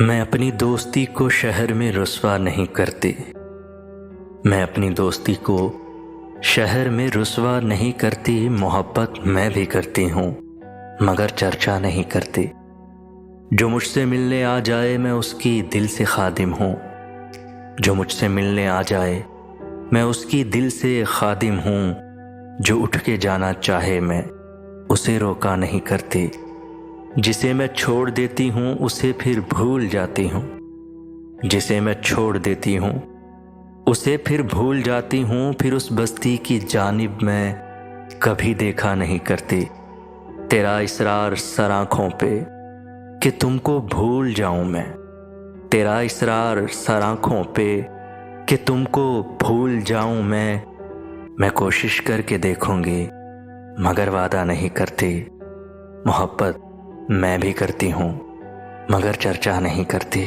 मैं अपनी दोस्ती को शहर में रुस्वा नहीं करती। मैं अपनी दोस्ती को शहर में रुस्वा नहीं करती। मोहब्बत मैं भी करती हूँ मगर चर्चा नहीं करती। जो मुझसे मिलने आ जाए मैं उसकी दिल से खादिम हूँ। जो मुझसे मिलने आ जाए मैं उसकी दिल से खादिम हूँ। जो उठ के जाना चाहे मैं उसे रोका नहीं करती। जिसे मैं छोड़ देती हूँ उसे फिर भूल जाती हूँ। जिसे मैं छोड़ देती हूँ उसे फिर भूल जाती हूँ। फिर उस बस्ती की जानिब मैं कभी देखा नहीं करती। तेरा इसरार सर आँखों पे कि तुमको भूल जाऊँ मैं। तेरा इसरार सर आँखों पे कि तुमको भूल जाऊँ मैं कोशिश करके देखूंगी मगर वादा नहीं करती। मोहब्बत मैं भी करती हूँ मगर चर्चा नहीं करती।